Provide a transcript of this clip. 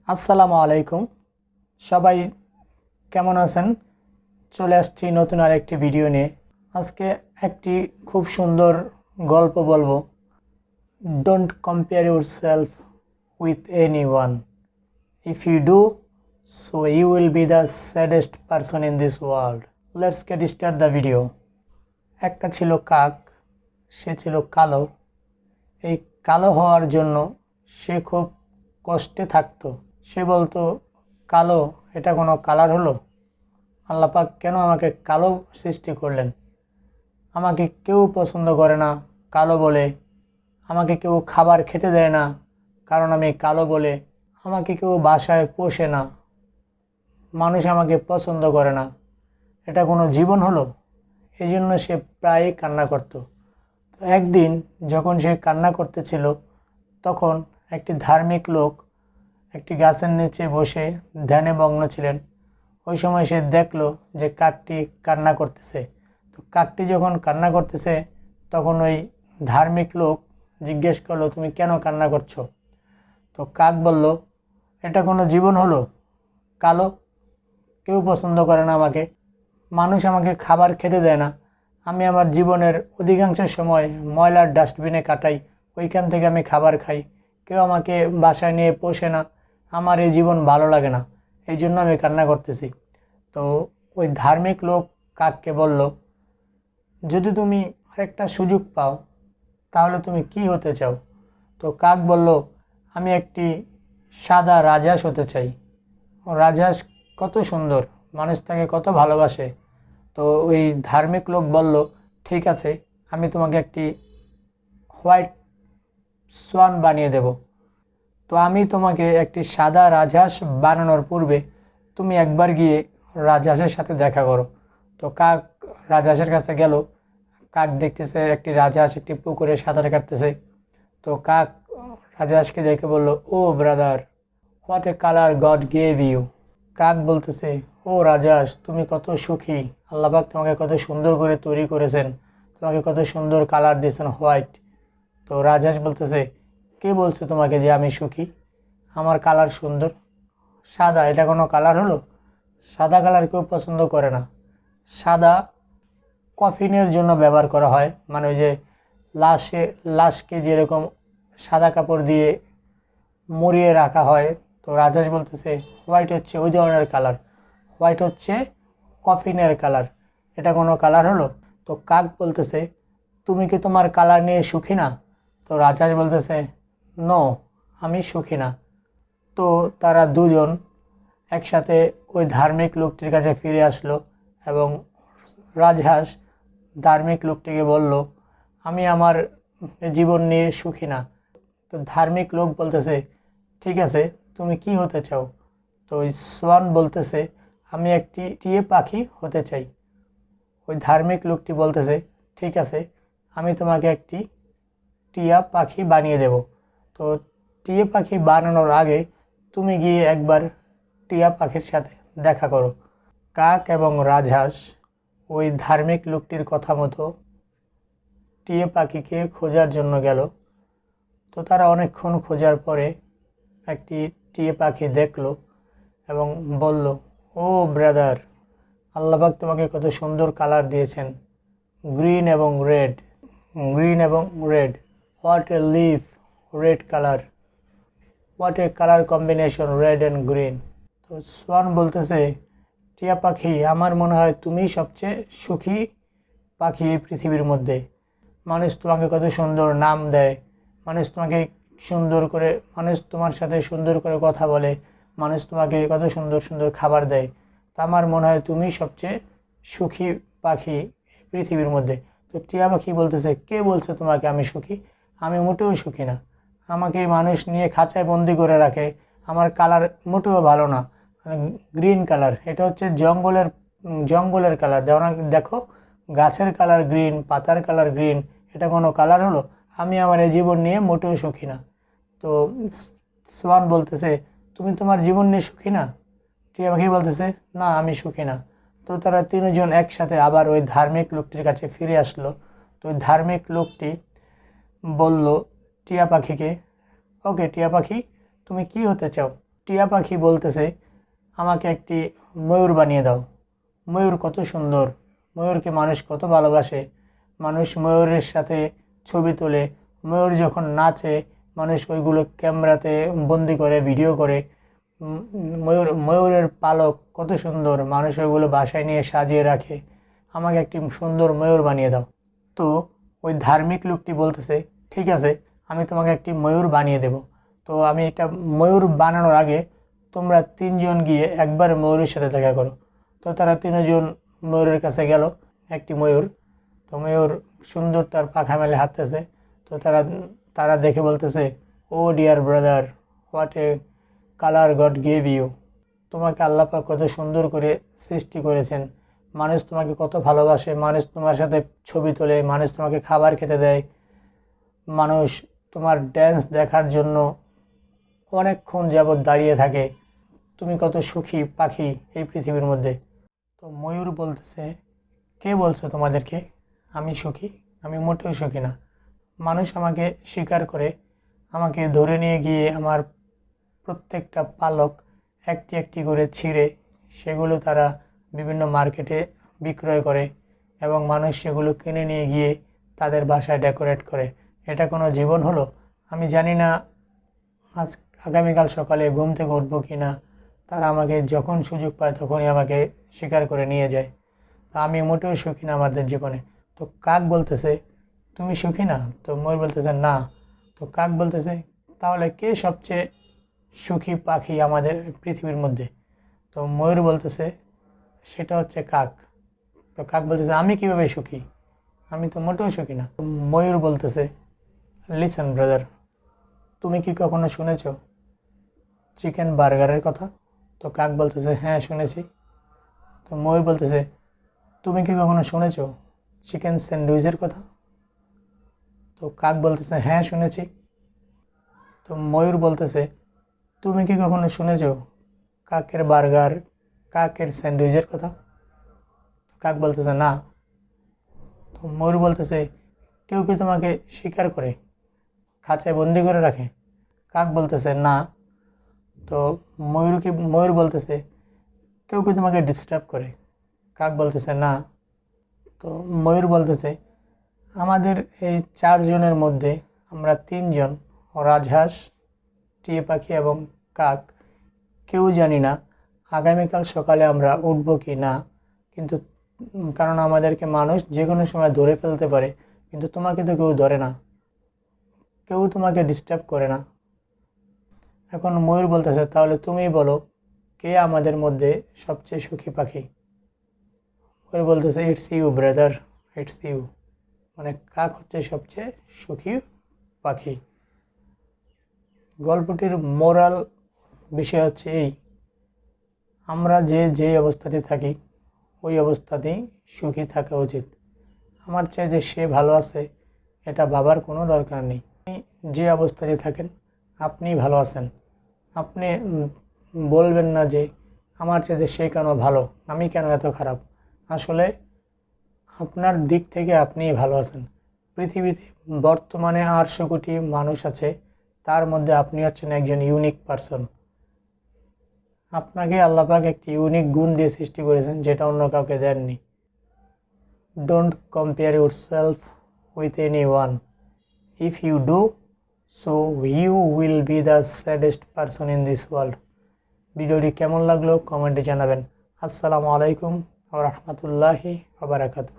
আসসালামু আলাইকুম। সবাই কেমন আছেন? চলে আসছি নতুন আরেকটি ভিডিও নিয়ে। আজকে একটি খুব সুন্দর গল্প বলবো। Don't compare yourself with anyone. If you do, so you will be the saddest person in this world. Let's get start the video. একটা ছিল কাক, সে ছিল কালো। এই কালো হওয়ার জন্য সে খুব কষ্টে থাকতো। সে বলতো, কালো এটা কোনো কালার হলো? আল্লাহ পাক কেন আমাকে কালো সৃষ্টি করলেন? আমাকে কেউ পছন্দ করে না কালো বলে। আমাকে কেউ খাবার খেতে দেয় না কারণ আমি কালো বলে। আমাকে কেউ বাসায় পোষে না, মানুষ আমাকে পছন্দ করে না। এটা কোনো জীবন হলো? এই জন্য সে প্রায়ই কান্না করত। তো একদিন যখন সে কান্না করতেছিল, তখন একটি ধার্মিক লোক একটি গাছের নিচে বসে ধ্যানে মগ্ন ছিলেন। ওই সময় সে দেখলো যে কাকটি কান্না করতেছে। তো কাকটি যখন কান্না করতেছে, তখন ওই ধার্মিক লোক জিজ্ঞেস করলো, তুমি কেন কান্না করছো? তো কাক বলল, এটা কোনো জীবন হলো? কালো, কেউ পছন্দ করে না আমাকে, মানুষ আমাকে খাবার খেতে দেয় না। আমি আমার জীবনের অধিকাংশ সময় ময়লার ডাস্টবিনে কাটাই, ওইখান থেকে আমি খাবার খাই। কেউ আমাকে বাসায় নিয়ে পোষে না। আমার এই জীবন ভালো লাগে না, এই জন্য আমি কান্না করতেছি। তো ওই ধার্মিক লোক কাককে বলল, যদি তুমি আরেকটা সুযোগ পাও তাহলে তুমি কি হতে চাও? তো কাক বলল, আমি একটি সাদা রাজহাঁস হতে চাই। রাজহাঁস কত সুন্দর, মানুষ তাকে কত ভালোবাসে। তো ওই ধার্মিক লোক বলল, ঠিক আছে, আমি তোমাকে একটি হোয়াইট সোয়ান বানিয়ে দেব। তো আমি তোমাকে একটি সাদা রাজহাঁস বানানোর পূর্বে তুমি একবার গিয়ে রাজহাঁসের সাথে দেখা করো। তো কাক রাজহাঁসের কাছে গেল। কাক দেখতেছে একটি রাজহাঁস একটি পুকুরে সাঁতার কাটতেছে। তো কাক রাজহাঁসকে দেখে বলল, oh brother, what a colour God gave you. কাক বলতেছে, ও রাজহাঁস, তুমি কত সুখী, আল্লাহ পাক তোমাকে কত সুন্দর করে তৈরি করেছেন, তোমাকে কত সুন্দর কালার দিয়েছেন, হোয়াইট। তো রাজহাঁস বলতেছে, কে বলছে তোমাকে যে আমি সুখী? আমার কালার সুন্দর, সাদা এটা কোনো কালার হলো? সাদা কালার কেউ পছন্দ করে না। সাদা কফিনের জন্য ব্যবহার করা হয়, মানে ওই যে লাশকে যেরকম সাদা কাপড় দিয়ে মুড়িয়ে রাখা হয়। তো রাজহাঁস বলতেছে, হোয়াইট হচ্ছে ওই ধরনের কালার, হোয়াইট হচ্ছে কফিনের কালার, এটা কোনো কালার হলো? তো কাক বলতেছে, তুমি কি তোমার কালার নিয়ে সুখী না? তো রাজহাঁস বলতেছে, নো, আমি সুখী না। তো তারা দুজন একসাথে ওই ধার্মিক লোকটির কাছে ফিরে আসলো এবং রাজহাঁস ধার্মিক লোকটিকে বলল, আমি আমার জীবন নিয়ে সুখী না। তো ধার্মিক লোক বলতেছে, ঠিক আছে, তুমি কি হতে চাও? তো ওই সোয়ান বলতেছে, আমি একটি টিয়ে পাখি হতে চাই। ওই ধার্মিক লোকটি বলতেছে, ঠিক আছে, আমি তোমাকে একটি টিয়া পাখি বানিয়ে দেব। তো টিয়া পাখি বানানোর আগে তুমি গিয়ে একবার টিয়া পাখির সাথে দেখা করো। কাক এবং রাজহাঁস ওই ধার্মিক লোকটির কথা মতো টিয়া পাখিকে খোঁজার জন্য গেল। তো তারা অনেকক্ষণ খোঁজার পরে একটি টিয়া পাখি দেখলো এবং বলল, ও ব্রাদার, আল্লাহ পাক তোমাকে কত সুন্দর কালার দিয়েছেন, গ্রিন এবং রেড, গ্রিন এবং red, what a leaf, red colour, what a colour combination, red and green. তো সোয়ান বলতেছে, টিয়া পাখি, আমার মনে হয় তুমি সবচেয়ে সুখী পাখি এই পৃথিবীর মধ্যে। মানুষ তোমাকে কত সুন্দর নাম দেয়, মানুষ তোমাকে সুন্দর করে, মানুষ তোমার সাথে সুন্দর করে কথা বলে, মানুষ তোমাকে কত সুন্দর সুন্দর খাবার দেয়। তা আমার মনে হয় তুমি সবচেয়ে সুখী পাখি পৃথিবীর মধ্যে। তো টিয়া পাখি বলতেছে, কে বলছে তোমাকে আমি সুখী? আমি মোটেও সুখী না। আমাকে মানুষ নিয়ে খাঁচায় বন্দি করে রাখে, আমার কালার মোটেও ভালো না, গ্রিন কালার, এটা হচ্ছে জঙ্গলের কালার। দেখো, গাছের কালার গ্রিন, পাতার কালার গ্রিন, এটা কোনো কালার হলো? আমি আমার এই জীবন নিয়ে মোটেও সুখী না। তো সোয়ান বলতেছে, তুমি তোমার জীবন নিয়ে সুখী না? টিয়া পাখি বলতেছে, না, আমি সুখী না। তো তারা তিনজন একসাথে আবার ওই ধার্মিক লোকটির কাছে ফিরে আসলো। তো ওই ধার্মিক লোকটি বলল টিয়া পাখিকে, ওকে টিয়া পাখি, তুমি কি হতে চাও? টিয়া পাখি বলতেছে আমাকে একটি ময়ূর বানিয়ে দাও। ময়ূর কত সুন্দর, ময়ূরকে মানুষ কত ভালোবাসে, মানুষ ময়ূরের সাথে ছবি তোলে, ময়ূর যখন নাচে মানুষ ওইগুলো ক্যামেরাতে বন্দি করে ভিডিও করে। ময়ূরের পালক কত সুন্দর, মানুষ ওইগুলো বাসায় নিয়ে সাজিয়ে রাখে। আমাকে একটি সুন্দর ময়ূর বানিয়ে দাও। তো ওই ধার্মিক লোকটি বলতেছে ঠিক আছে, আমি তোমাকে একটি ময়ূর বানিয়ে দেব। তো আমি একটা ময়ূর বানানোর আগে তোমরা তিনজন গিয়ে একবার ময়ূরের সাথে দেখা করো। তো তারা তিনজন ময়ূরের কাছে গেল। একটি ময়ূর, তো ময়ূর সুন্দর তার পাখা মেলে হাঁটতেছে। তো তারা দেখে বলতেছে, oh dear brother, what a colour God gave you. তোমাকে আল্লাহ পাক কত সুন্দর করে সৃষ্টি করেছেন, মানুষ তোমাকে কত ভালোবাসে, মানুষ তোমার সাথে ছবি তোলে, মানুষ তোমাকে খাবার খেতে দেয়, মানুষ তোমার ড্যান্স দেখার জন্য অনেকক্ষণ যাবৎ দাঁড়িয়ে থাকে। তুমি কত সুখী পাখি এই পৃথিবীর মধ্যে। তো ময়ূর বলতেছে, কে বলছো তোমাদেরকে আমি সুখী? আমি মোটেও সুখী না। মানুষ আমাকে শিকার করে, আমাকে ধরে নিয়ে গিয়ে আমার প্রত্যেকটা পালক একটি একটি করে ছিঁড়ে সেগুলো তারা বিভিন্ন মার্কেটে বিক্রয় করে এবং মানুষ সেগুলো কিনে নিয়ে গিয়ে তাদের বাসায় ডেকোরেট করে। এটা কোনো জীবন হলো? আমি জানি না আজ আগামীকাল সকালে ঘুম থেকে উঠবো কি না। তারা আমাকে যখন সুযোগ পায় তখনই আমাকে শিকার করে নিয়ে যায়। তা আমি মোটেও সুখী না আমাদের জীবনে। তো কাক বলতেছে, তুমি সুখী না? তো ময়ূর বলতেছে না। তো কাক বলতেছে, তাহলে কে সবচেয়ে সুখী পাখি আমাদের পৃথিবীর মধ্যে? তো ময়ূর বলতেছে, সেটা হচ্ছে কাক। তো কাক বলতেছে, আমি কিভাবে সুখী? আমি তো মোটেও সুখী না। ময়ূর বলতেছে, লিসেন ব্রাদার, তুমি কি কখনো শুনেছ চিকেন বার্গারের কথা? তো কাক বলতেছে, হ্যাঁ শুনেছি। তো ময়ূর বলতেছে, তুমি কি কখনো শুনেছ চিকেন স্যান্ডউইচের কথা? তো কাক বলতেছে, হ্যাঁ শুনেছি। তো ময়ূর বলতেছে, তুমি কি কখনো শুনেছ কাকের বার্গার, কাকের স্যান্ডউইচের কথা? কাক বলতেছে, না। তো ময়ূর বলতেছে, কেউ কি তোমাকে শিকার করে, খাঁচায় বন্দি করে রাখে? কাক বলতেছে, না। তো ময়ূর বলতেছে, কেউ কি তোমাকে ডিস্টার্ব করে? কাক বলতেছে, না। তো ময়ূর বলতেছে, আমাদের এই চারজনের মধ্যে আমরা তিনজন, রাজহাঁস, টিয়া পাখি এবং কাক, কেউ জানি না আগামীকাল সকালে আমরা উঠবো কি না। কিন্তু কারণ আমাদেরকে মানুষ যে কোনো সময় ধরে ফেলতে পারে, কিন্তু তোমাকে তো কেউ ধরে না, কেউ তোমাকে ডিস্টার্ব করে না। এখন ময়ূর বলতেছে, তাহলে তুমি বলো কে আমাদের মধ্যে সবচেয়ে সুখী পাখি? ময়ূর বলতেছে, it's you brother, it's you. মানে কাক হচ্ছে সবচেয়ে সুখী পাখি। গল্পটির মোরাল বিষয় হচ্ছে এই, আমরা যে অবস্থাতে থাকি ওই অবস্থাতেই সুখী থাকা উচিত। আমার চাই যে সে ভালো আছে এটা ভাবার কোনো দরকার নেই। আপনি যে অবস্থাতে থাকেন আপনি ভালো আছেন। আপনি বলবেন না যে আমার চাই যে সে কেন ভালো, আমি কেন এত খারাপ। আসলে আপনার দিক থেকে আপনিই ভালো আছেন। পৃথিবীতে বর্তমানে 800 কোটি মানুষ আছে, তার মধ্যে আপনি হচ্ছেন একজন ইউনিক পারসন। আপনাকে আল্লাহ পাক একটি ইউনিক গুণ দিয়ে সৃষ্টি করেছেন যেটা অন্য কাউকে দেননি। Don't compare yourself with anyone. If you do so you will be the saddest person in this world. ভিডিওটি কেমন লাগলো কমেন্টে জানাবেন। আসসালামু আলাইকুম ওয়া রাহমাতুল্লাহি ওয়া বারাকাতুহু।